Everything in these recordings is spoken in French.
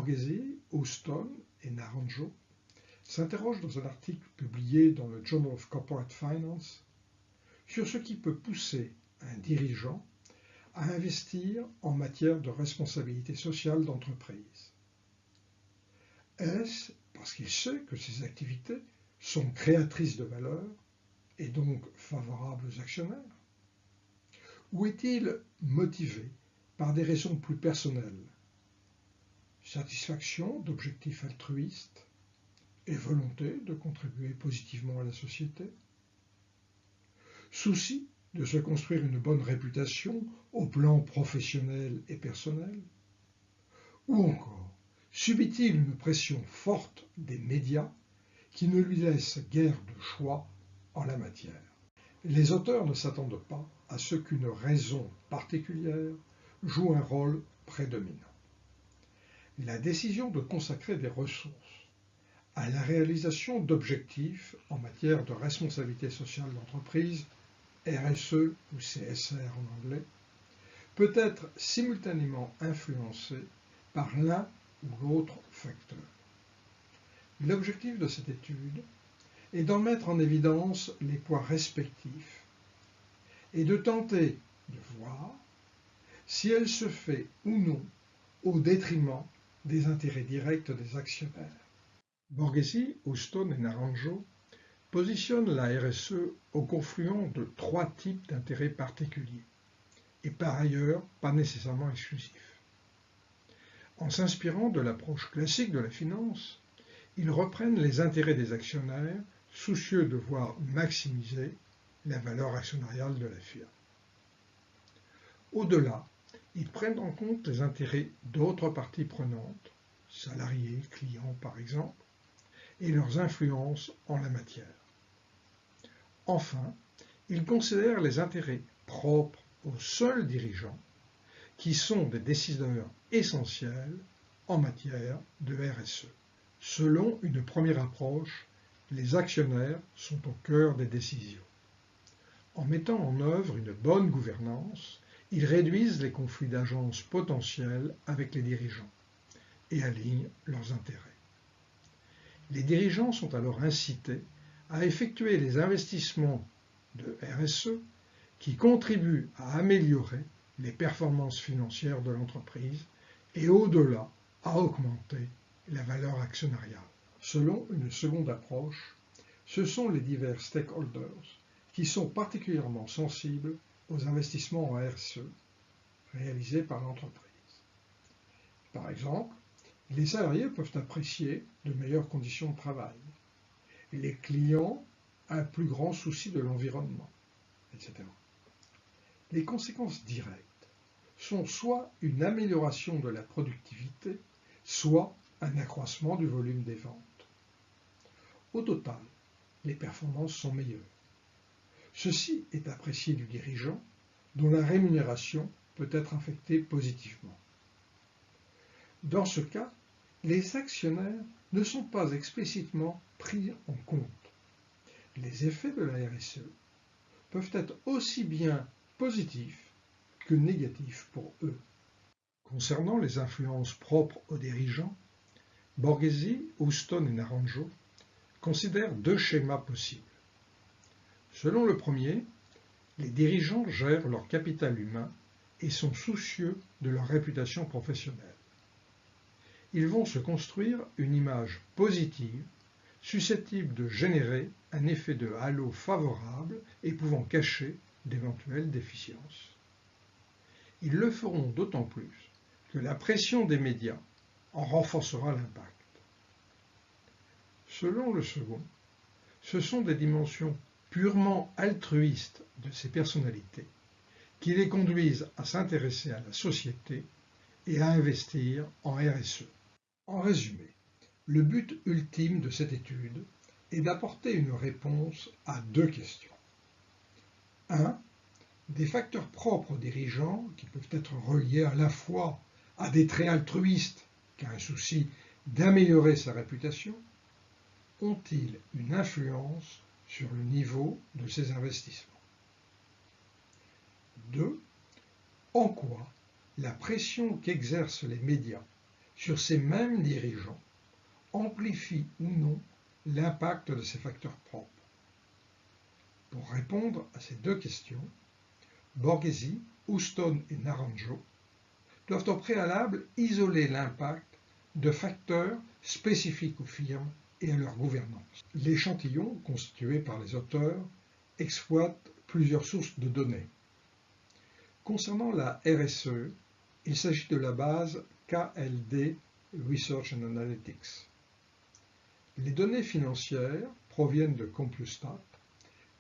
Borghesi, Houston et Naranjo s'interrogent dans un article publié dans le Journal of Corporate Finance sur ce qui peut pousser un dirigeant à investir en matière de responsabilité sociale d'entreprise. Est-ce parce qu'il sait que ces activités sont créatrices de valeur et donc favorables aux actionnaires? Ou est-il motivé par des raisons plus personnelles? Satisfaction d'objectifs altruistes et volonté de contribuer positivement à la société? Souci de se construire une bonne réputation au plan professionnel et personnel? Ou encore, subit-il une pression forte des médias qui ne lui laissent guère de choix en la matière? Les auteurs ne s'attendent pas à ce qu'une raison particulière joue un rôle prédominant. La décision de consacrer des ressources à la réalisation d'objectifs en matière de responsabilité sociale d'entreprise, RSE ou CSR en anglais, peut être simultanément influencée par l'un ou l'autre facteur. L'objectif de cette étude est d'en mettre en évidence les poids respectifs et de tenter de voir si elle se fait ou non au détriment des intérêts directs des actionnaires. Borghesi, Houston et Naranjo positionnent la RSE au confluent de trois types d'intérêts particuliers, et par ailleurs pas nécessairement exclusifs. En s'inspirant de l'approche classique de la finance, ils reprennent les intérêts des actionnaires, soucieux de voir maximiser la valeur actionnariale de la firme. Au-delà, ils prennent en compte les intérêts d'autres parties prenantes, salariés, clients par exemple, et leurs influences en la matière. Enfin, ils considèrent les intérêts propres aux seuls dirigeants, qui sont des décideurs essentiels en matière de RSE. Selon une première approche, les actionnaires sont au cœur des décisions. En mettant en œuvre une bonne gouvernance, ils réduisent les conflits d'agences potentiels avec les dirigeants et alignent leurs intérêts. Les dirigeants sont alors incités à effectuer les investissements de RSE qui contribuent à améliorer les performances financières de l'entreprise et au-delà à augmenter la valeur actionnariale. Selon une seconde approche, ce sont les divers stakeholders qui sont particulièrement sensibles aux investissements en RSE réalisés par l'entreprise. Par exemple, les salariés peuvent apprécier de meilleures conditions de travail, les clients un plus grand souci de l'environnement, etc. Les conséquences directes sont soit une amélioration de la productivité, soit un accroissement du volume des ventes. Au total, les performances sont meilleures. Ceci est apprécié du dirigeant, dont la rémunération peut être affectée positivement. Dans ce cas, les actionnaires ne sont pas explicitement pris en compte. Les effets de la RSE peuvent être aussi bien positifs que négatifs pour eux. Concernant les influences propres aux dirigeants, Borghesi, Houston et Naranjo considèrent deux schémas possibles. Selon le premier, les dirigeants gèrent leur capital humain et sont soucieux de leur réputation professionnelle. Ils vont se construire une image positive, susceptible de générer un effet de halo favorable et pouvant cacher d'éventuelles déficiences. Ils le feront d'autant plus que la pression des médias en renforcera l'impact. Selon le second, ce sont des dimensions purement altruistes de ces personnalités qui les conduisent à s'intéresser à la société et à investir en RSE. En résumé, le but ultime de cette étude est d'apporter une réponse à deux questions. 1. Des facteurs propres aux dirigeants, qui peuvent être reliés à la fois à des traits altruistes qu'à un souci d'améliorer sa réputation, ont-ils une influence sur le niveau de ces investissements? 2. En quoi la pression qu'exercent les médias sur ces mêmes dirigeants amplifie ou non l'impact de ces facteurs propres. Pour répondre à ces deux questions, Borghesi, Houston et Naranjo doivent au préalable isoler l'impact de facteurs spécifiques aux firmes et à leur gouvernance. L'échantillon constitué par les auteurs exploite plusieurs sources de données. Concernant la RSE, il s'agit de la base KLD Research and Analytics. Les données financières proviennent de Compustat,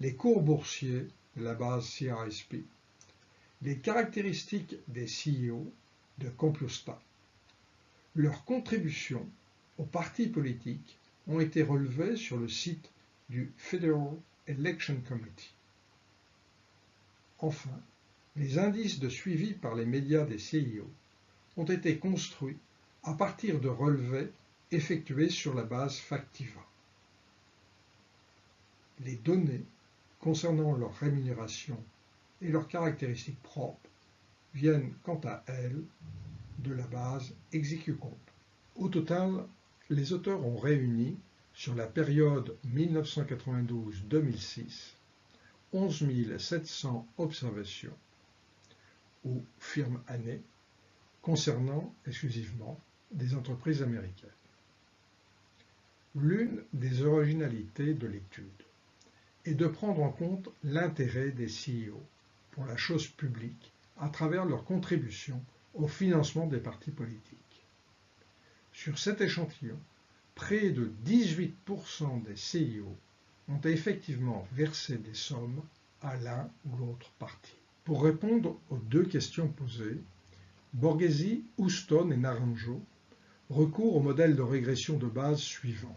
les cours boursiers de la base CRSP, les caractéristiques des CEO de Compustat. Leurs contributions aux partis politiques ont été relevées sur le site du Federal Election Committee. Enfin, les indices de suivi par les médias des CIO ont été construits à partir de relevés effectués sur la base Factiva. Les données concernant leur rémunération et leurs caractéristiques propres viennent quant à elles de la base Execocomp. Au total, les auteurs ont réuni sur la période 1992-2006 11 700 observations ou firmes années concernant exclusivement des entreprises américaines. L'une des originalités de l'étude est de prendre en compte l'intérêt des CEO pour la chose publique à travers leur contribution au financement des partis politiques. Sur cet échantillon, près de 18% des CIO ont effectivement versé des sommes à l'un ou l'autre parti. Pour répondre aux deux questions posées, Borghesi, Houston et Naranjo recourent au modèle de régression de base suivant.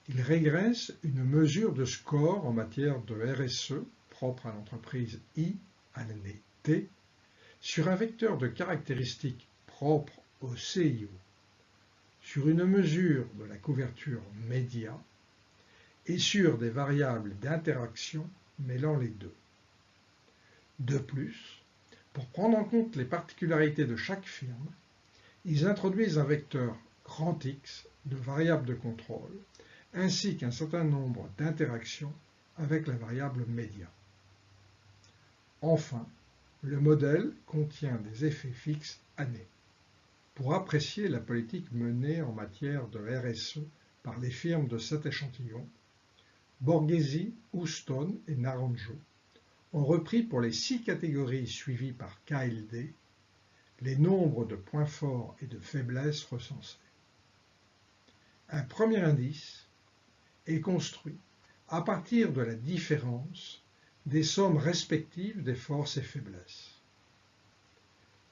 Ils régressent une mesure de score en matière de RSE propre à l'entreprise I à l'année T sur un vecteur de caractéristiques propres au CIO, sur une mesure de la couverture média et sur des variables d'interaction mêlant les deux. De plus, pour prendre en compte les particularités de chaque firme, ils introduisent un vecteur grand X de variables de contrôle, ainsi qu'un certain nombre d'interactions avec la variable média. Enfin, le modèle contient des effets fixes annés. Pour apprécier la politique menée en matière de RSE par les firmes de cet échantillon, Borghesi, Houston et Naranjo ont repris pour les 6 catégories suivies par KLD les nombres de points forts et de faiblesses recensés. Un premier indice est construit à partir de la différence des sommes respectives des forces et faiblesses.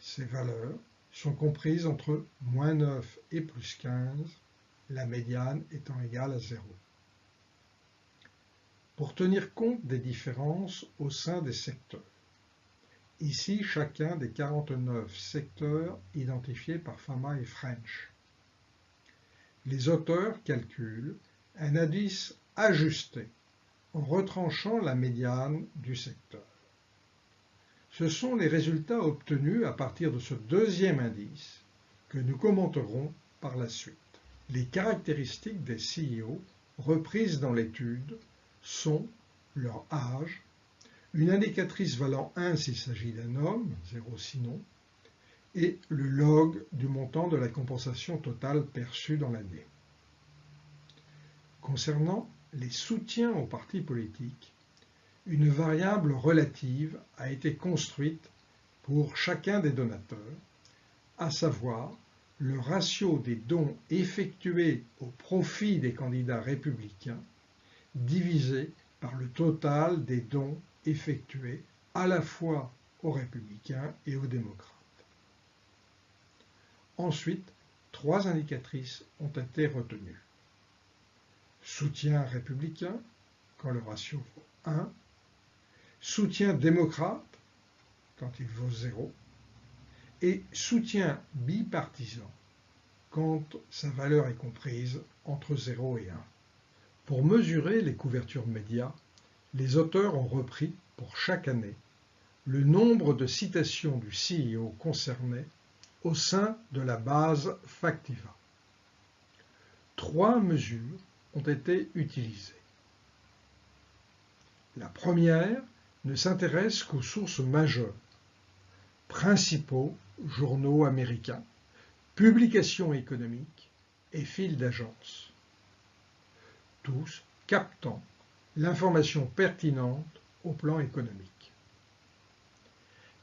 Ces valeurs sont comprises entre -9 et +15, la médiane étant égale à 0. Pour tenir compte des différences au sein des secteurs, ici chacun des 49 secteurs identifiés par Fama et French, les auteurs calculent un indice ajusté en retranchant la médiane du secteur. Ce sont les résultats obtenus à partir de ce deuxième indice que nous commenterons par la suite. Les caractéristiques des CEO reprises dans l'étude sont leur âge, une indicatrice valant 1 s'il s'agit d'un homme, 0 sinon, et le log du montant de la compensation totale perçue dans l'année. Concernant les soutiens aux partis politiques, une variable relative a été construite pour chacun des donateurs, à savoir le ratio des dons effectués au profit des candidats républicains divisé par le total des dons effectués à la fois aux républicains et aux démocrates. Ensuite, 3 indicatrices ont été retenues. Soutien républicain, quand le ratio vaut 1, soutien démocrate, quand il vaut 0, et soutien bipartisan, quand sa valeur est comprise entre 0 et 1. Pour mesurer les couvertures médias, les auteurs ont repris, pour chaque année, le nombre de citations du CEO concerné au sein de la base Factiva. 3 mesures ont été utilisées. La première ne s'intéresse qu'aux sources majeures, principaux journaux américains, publications économiques et fils d'agence, tous captant l'information pertinente au plan économique.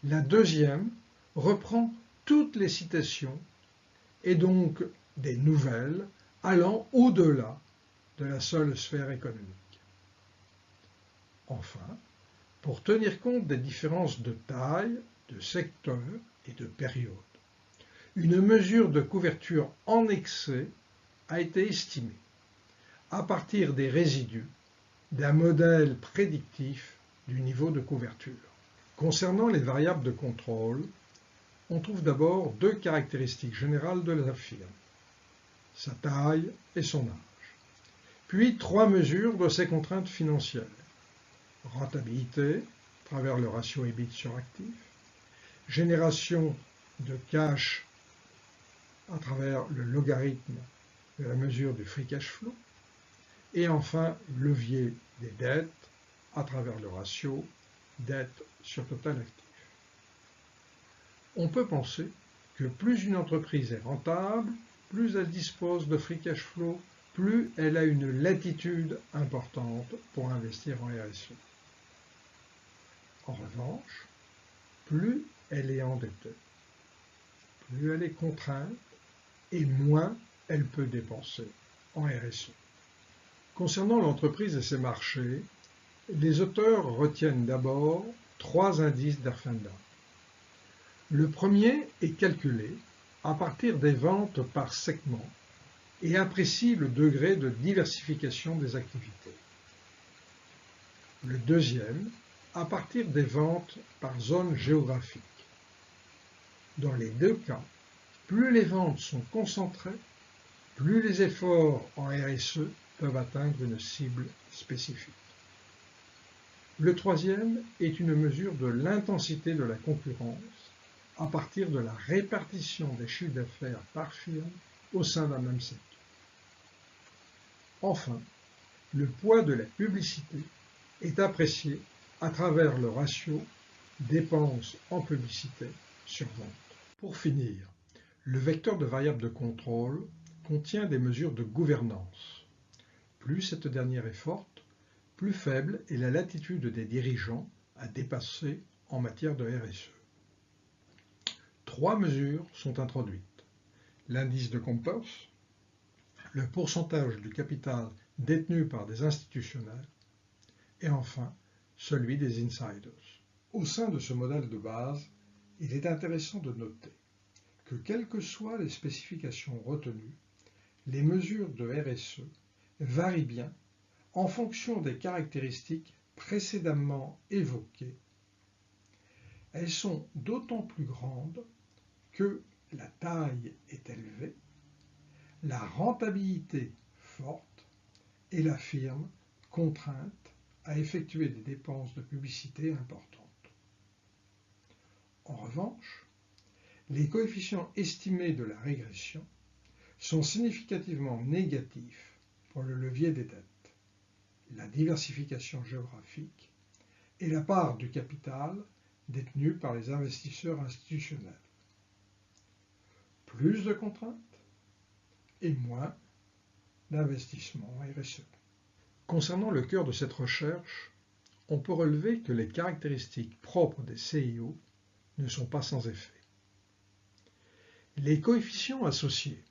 La deuxième reprend toutes les citations et donc des nouvelles allant au-delà de la seule sphère économique. Enfin, pour tenir compte des différences de taille, de secteur et de période, une mesure de couverture en excès a été estimée à partir des résidus d'un modèle prédictif du niveau de couverture. Concernant les variables de contrôle, on trouve d'abord 2 caractéristiques générales de la firme, sa taille et son âge, puis 3 mesures de ses contraintes financières, rentabilité à travers le ratio EBIT sur actif, génération de cash à travers le logarithme de la mesure du free cash flow, et enfin levier des dettes à travers le ratio dette sur total actif. On peut penser que plus une entreprise est rentable, plus elle dispose de free cash flow, plus elle a une latitude importante pour investir en RSE. En revanche, plus elle est endettée, plus elle est contrainte et moins elle peut dépenser en RSE. Concernant l'entreprise et ses marchés, les auteurs retiennent d'abord 3 indices d'Erfenda. Le premier est calculé à partir des ventes par segment et apprécie le degré de diversification des activités. Le deuxième à partir des ventes par zone géographique. Dans les 2 cas, plus les ventes sont concentrées, plus les efforts en RSE peuvent atteindre une cible spécifique. Le troisième est une mesure de l'intensité de la concurrence à partir de la répartition des chiffres d'affaires par firme au sein d'un même secteur. Enfin, le poids de la publicité est apprécié à travers le ratio dépenses en publicité sur vente. Pour finir, le vecteur de variable de contrôle contient des mesures de gouvernance. Plus cette dernière est forte, plus faible est la latitude des dirigeants à dépasser en matière de RSE. 3 mesures sont introduites. L'indice de Compass, le pourcentage du capital détenu par des institutionnels et enfin celui des insiders. Au sein de ce modèle de base, il est intéressant de noter que quelles que soient les spécifications retenues, les mesures de RSE varient bien en fonction des caractéristiques précédemment évoquées. Elles sont d'autant plus grandes que la taille est élevée, la rentabilité forte et la firme contrainte à effectuer des dépenses de publicité importantes. En revanche, les coefficients estimés de la régression sont significativement négatifs pour le levier des dettes, la diversification géographique et la part du capital détenue par les investisseurs institutionnels. Plus de contraintes et moins d'investissement en RSE. Concernant le cœur de cette recherche, on peut relever que les caractéristiques propres des CIO ne sont pas sans effet. Les coefficients associés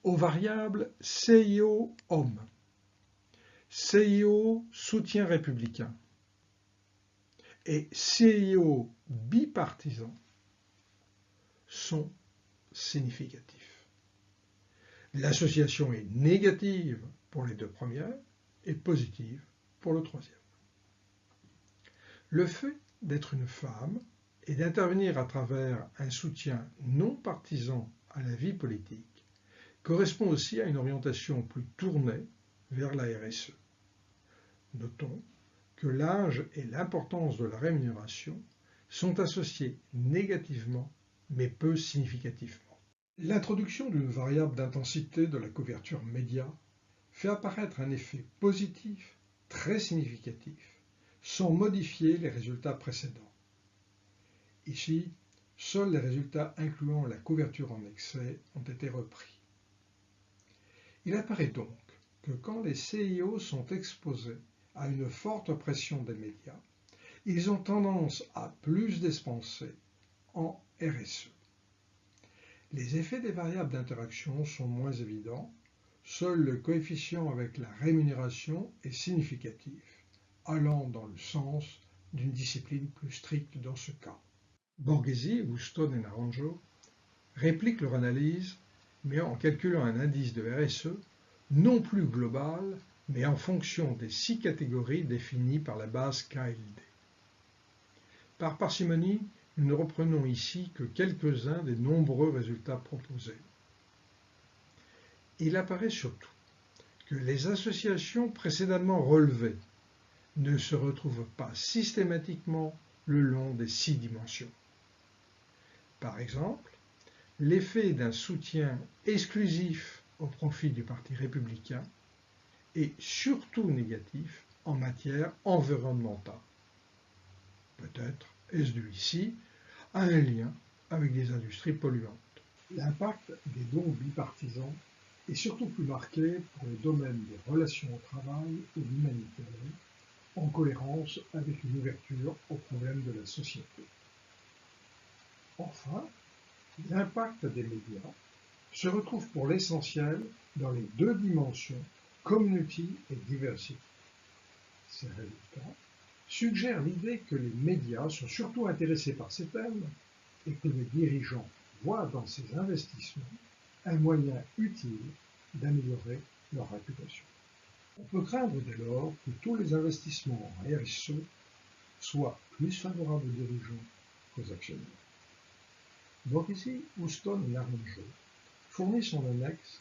aux variables CIO homme, CIO soutien républicain et CIO bipartisan sont significatifs. L'association est négative pour les 2 premières et positive pour le troisième. Le fait d'être une femme et d'intervenir à travers un soutien non partisan à la vie politique correspond aussi à une orientation plus tournée vers la RSE. Notons que l'âge et l'importance de la rémunération sont associés négativement mais peu significativement. L'introduction d'une variable d'intensité de la couverture média fait apparaître un effet positif très significatif, sans modifier les résultats précédents. Ici, seuls les résultats incluant la couverture en excès ont été repris. Il apparaît donc que quand les CIO sont exposés à une forte pression des médias, ils ont tendance à plus dépenser en RSE. Les effets des variables d'interaction sont moins évidents, seul le coefficient avec la rémunération est significatif, allant dans le sens d'une discipline plus stricte dans ce cas. Borghesi, Houston et Naranjo répliquent leur analyse, mais en calculant un indice de RSE non plus global, mais en fonction des 6 catégories définies par la base KLD. Par parcimonie, nous ne reprenons ici que quelques-uns des nombreux résultats proposés. Il apparaît surtout que les associations précédemment relevées ne se retrouvent pas systématiquement le long des 6 dimensions. Par exemple, l'effet d'un soutien exclusif au profit du Parti républicain est surtout négatif en matière environnementale. Peut-être est-ce dû ici à un lien avec des industries polluantes. L'impact des dons bipartisans est surtout plus marqué pour les domaines des relations au travail et l'humanitaire, en cohérence avec une ouverture aux problèmes de la société. Enfin, l'impact des médias se retrouve pour l'essentiel dans les 2 dimensions community et diversity. Ces résultats suggèrent l'idée que les médias sont surtout intéressés par ces thèmes et que les dirigeants voient dans ces investissements un moyen utile d'améliorer leur réputation. On peut craindre dès lors que tous les investissements en RSE soient plus favorables aux dirigeants qu'aux actionnaires. Borghesi, Houston et Naranjo fournissent en annexe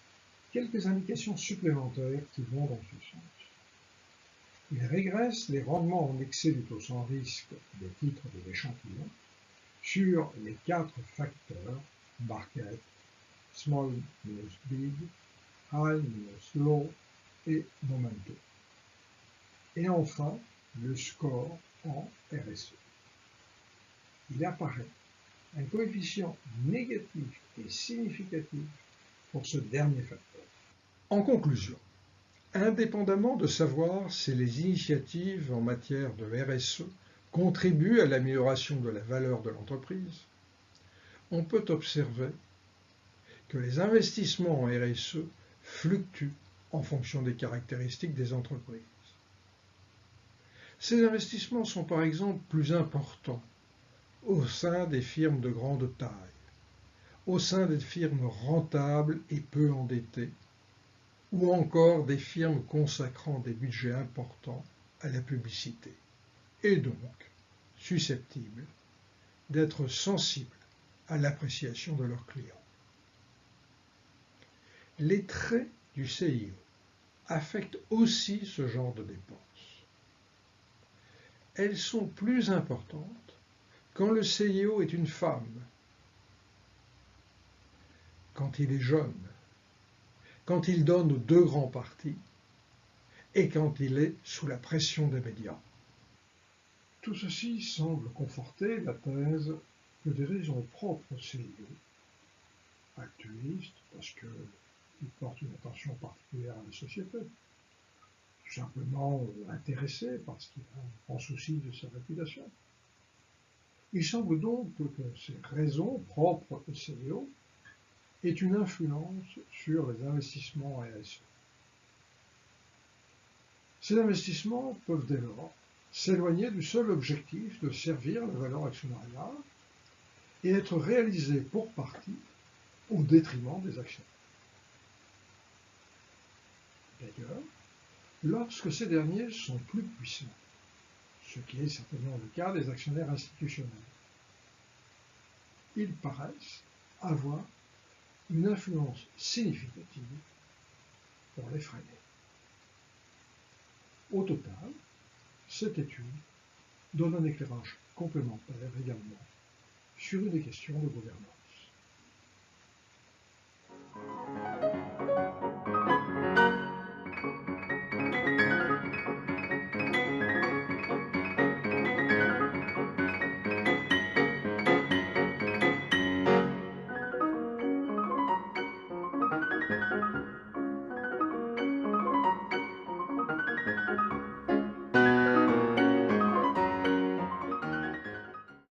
quelques indications supplémentaires qui vont dans ce sens. Ils régressent les rendements en excès du taux sans risque des titres de l'échantillon sur les 4 facteurs market, small minus big, high minus low et momentum. Et enfin, le score en RSE. Il apparaît un coefficient négatif et significatif pour ce dernier facteur. En conclusion, indépendamment de savoir si les initiatives en matière de RSE contribuent à l'amélioration de la valeur de l'entreprise, on peut observer que les investissements en RSE fluctuent en fonction des caractéristiques des entreprises. Ces investissements sont par exemple plus importants au sein des firmes de grande taille, au sein des firmes rentables et peu endettées, ou encore des firmes consacrant des budgets importants à la publicité, et donc susceptibles d'être sensibles à l'appréciation de leurs clients. Les traits du CIO affectent aussi ce genre de dépenses. Elles sont plus importantes quand le CIO est une femme, quand il est jeune, quand il donne aux 2 grands partis et quand il est sous la pression des médias. Tout ceci semble conforter la thèse que des raisons propres au CIO, altruistes parce qu'il porte une attention particulière à la société, tout simplement intéressé parce qu'il a un grand souci de sa réputation. Il semble donc que ces raisons propres au CIO aient une influence sur les investissements en RSE. Ces investissements peuvent dès lors s'éloigner du seul objectif de servir la valeur actionnariale et être réalisés pour partie au détriment des actionnaires. D'ailleurs, lorsque ces derniers sont plus puissants, ce qui est certainement le cas des actionnaires institutionnels, ils paraissent avoir une influence significative pour les freiner. Au total, cette étude donne un éclairage complémentaire également sur des questions de gouvernance.